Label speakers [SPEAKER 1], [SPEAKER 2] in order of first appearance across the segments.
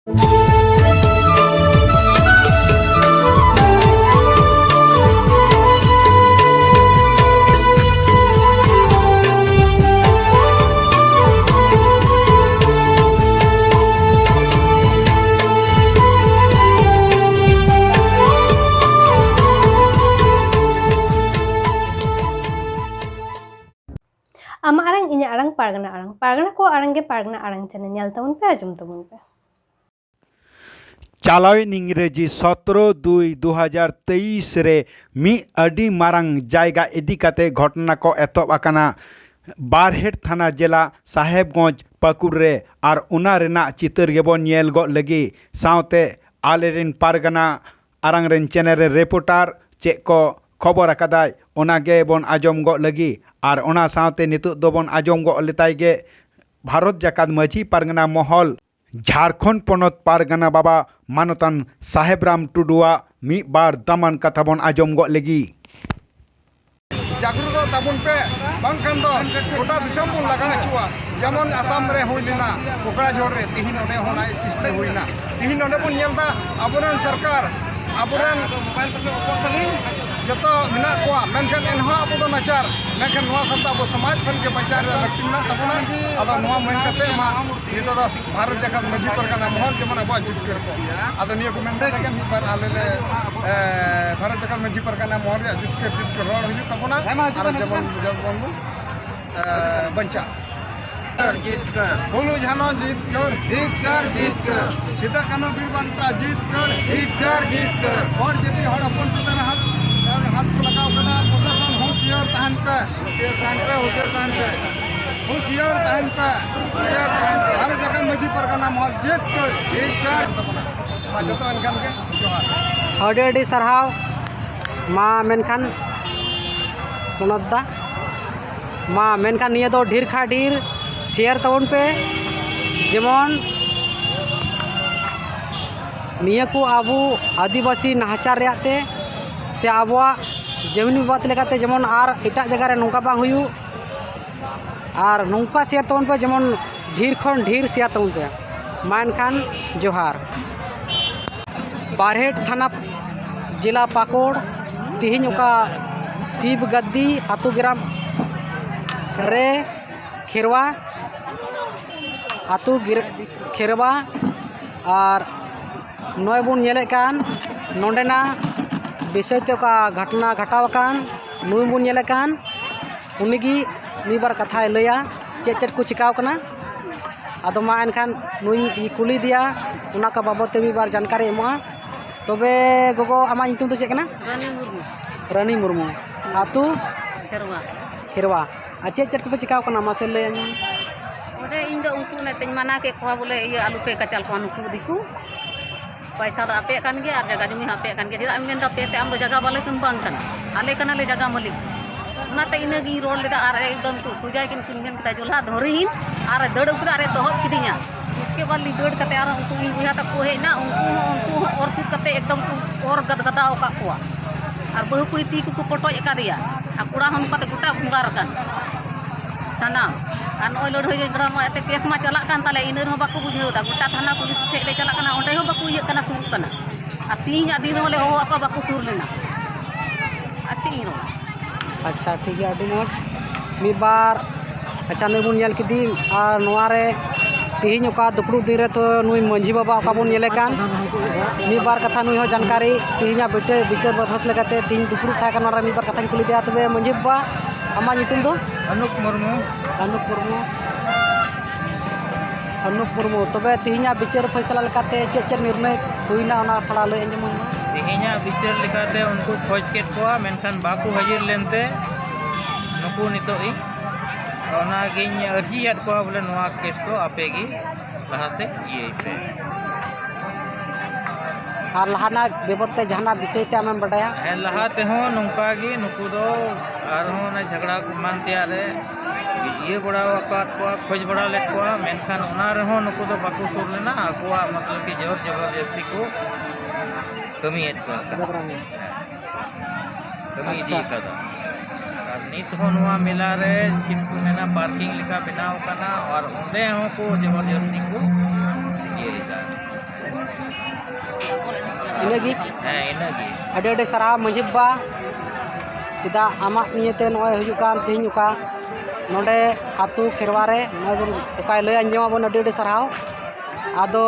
[SPEAKER 1] Ama arang inya arang pargana ko arang ge pargana arang channel nyal tabun pe ajum tabun pe
[SPEAKER 2] चालाविन इंग्रेजी 17/2/2023 रे मी अडी मारंग जायगा इदी काते घटना को एतोब आकाना बारहेट थाना जिला साहेबगंज पाकुड़ रे और उना रेना चितर गेबोन नेल गो लगी सावते आलेरिन पारगना आरंग रेन चैनल रे रिपोर्टर चे को खबर अकादाय ओना गे बोन आजम गो लगी और ओना सावते नितु दोबोन आजम गो लेताय गे भारत जाकात माझी पारगना महल झारखंड पनत पारगना बाबा मानतन साहेबराम टुडुआ मी बार दमन कथा बोन आजम गो लगी
[SPEAKER 3] जागरूक ताबुन पे बांखान दो गोटा दिसम बुन लगाना चुआ जेमन आसाम रे हुइलिना कोकराझोर रे तिहिन ओने होना पिछले हुइना तिहिन ओने बुन नेलदा आबोरन सरकार आबोरन मोबाइल पे ओपन जतो मिना कोआ मेनखान एनहा अबो दो नाचार मेनखान नोआ खता अबो समाज खन के बचार लक्ति ना तबना आदो नोआ मेन कते मा नितो दो भारत जाकात माझी परगना महल जेमन अबो जितकर को आदो निया को मेनदे लगे मी पर आलेले भारत जाकात माझी परगना महल जितकर रोड हुई तबना और जेमन जेमन बंचा जीत कर बोलो जानो जीत कर सीधा कानो बीरबंटा जीत कर और यदि हड़ अपन चेतन हाथ को लगाओ कदा प्रशासन होशियार तहन पे हर जगह माझी परगना महल जीत कर जतो अनकान के जोहार
[SPEAKER 4] अडी सरहाव मा मेनखान मनोदा मा मेनखान निया दो ढेर खा ढेर शेयर तबन पे जेमन निया को आबू आदिवासी नाहचार रेते से आबुआ जमीन विवाद लेकाते जेमन आर एटा जगह रे नौका बांग हुयु और नौका शेयर तबन पे जेमन ढेर खन ढेर शेयर तबन पे मानखान जोहार बारहेट थाना जिला पाकुड़ तिहिन ओका शिव गद्दी आतु ग्राम रे खेरवा आतु खेरवा और नय बुन नेले कान नोंडेना विषय ते का घटना घटावकान नुई बुन नेले कान उनिगी मीबार कथा लैया चेक चेक को चिकाव कना आदो मा एनखान नुई कुली दिया उना का बाबत ते मीबार जानकारी एमा तबे गोगो आमा इंतुम तो चेक कना रानी मुर्मू आतु खेरवा चेक चेक को चिकाव कना मा से लैया
[SPEAKER 5] ओदे इन दो उनको ने तेज मना के कोआ बोले ये आलू पे कचाल को नुकु दिकु पैसा दा पे कान गे आर जगह जमी पे कान गे दिदा मेन दा पे ते आम दो जगह वाले तुम बांग कन आले कना ले जगह मलिक उनाते इना गी रोड लेदा आर एकदम तो सुजाय किन किन कता जोला धोरिन आर दड़ उक आरे दोहत किदिया इसके बाद ली दड़ कते आर उनको इन बुया तक को है ना उनको और कुछ कते एकदम और गदगदा ओका कोआ आर बहु कुड़ी ती को पटोय का दिया आ कुड़ा हम कते गुटा बुंगार कान साना आन ओइ लड़ होय ड्रामा एते केस मा चला कान ताले इनर हो बाको बुझेउदा गोटा थाना पुलिस ठे ले चला काना ओंडे हो बाको इय काना सुर काना आ तीन दिन होले हो आपा बाको सुर लेना अच्छी रो
[SPEAKER 4] अच्छा ठीक है अभी मोज मी बार अच्छा नुई बुन नेल किदी और नोआ रे तिहिन ओका दुपड़ू दिन रे तो नुई मंझी बाबा ओका बुन नेले कान मी बार कथा नुई हो जानकारी तिहिना बेटे बिचार बरफस लगाते तिहिन दुपड़ू था कान मी बार कथा कुली दिया तबे मंझी बाबा आमा नितुम दो
[SPEAKER 3] अनुप
[SPEAKER 4] मुर्मू तबे तिहिना बिचार फैसला लेकाते चेक चेक निर्णय हुईना ओना थोड़ा लय अंजमन
[SPEAKER 6] तिहिना बिचार लेकाते उनको खोज केट कोआ मेनखान बाकू हाजिर लेनते नुकु नितो इ ओना गिन अर्जी याद कोआ बोले नोआ केस तो आपेगी लहा से ये पे
[SPEAKER 4] और लहाना बेबते जहाना विषय ते आमें बडाया
[SPEAKER 6] लहा ते हो नोंका गी नुकु दो आर हो ना झगड़ा को मानते आरे ये बड़ा वकात को खोज बड़ा ले को मेनखान ओना रे हो नुकु दो बाकू सुर लेना आकुआ मतलब कि जोर जबरदस्ती को कमी एट को कमी जी कदा और नित हो नोआ मिला रे चिपकु मेना पार्किंग लिखा बनाव कना और ओंदे हो को जबरदस्ती को ये
[SPEAKER 4] इनगी
[SPEAKER 6] ᱦᱮᱸ ᱤᱱᱟᱹᱜᱮ
[SPEAKER 4] ᱟᱹᱰᱤ ᱟᱹᱰᱤ ᱥᱟᱨᱦᱟᱣ ᱢᱟᱹᱡᱷᱤ ᱵᱟ ᱪᱮᱫᱟᱜ ᱟᱢᱟᱜ ᱱᱤᱭᱟᱹᱛᱮ ᱱᱚᱜᱼᱚᱭ ᱦᱤᱡᱩᱜ ᱠᱟᱱ ᱛᱮᱦᱮᱧ ᱚᱠᱟ ᱱᱚᱰᱮ ᱟᱛᱳ ᱠᱷᱮᱨᱣᱟ ᱨᱮ ᱱᱚᱜᱼᱚᱭ ᱵᱚᱱ ᱚᱠᱟᱭ ᱞᱟᱹᱭ ᱟᱸᱡᱚᱢᱟᱵᱚᱱ ᱟᱹᱰᱤ ᱟᱹᱰᱤ ᱥᱟᱨᱦᱟᱣ ᱟᱫᱚ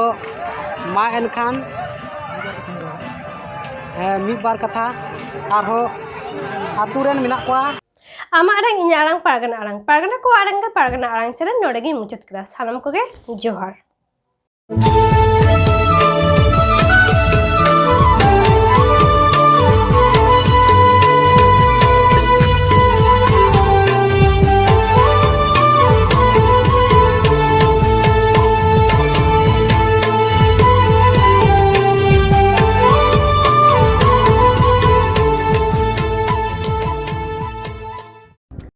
[SPEAKER 4] ᱢᱟ ᱮᱱᱠᱷᱟन ᱢᱤᱫ ᱵᱟᱨ ᱠᱟᱛᱷᱟ ᱟᱨᱦᱚᱸ ᱟᱛᱳ ᱨᱮᱱ ᱢᱮᱱᱟᱜ ᱠᱚᱣᱟ
[SPEAKER 1] आमा आरंग इन्या आरंग पारगना को आरंग के पारगना आरंग चैनल नोड़े गी मुचाद कदा सानम कोगे जोहार।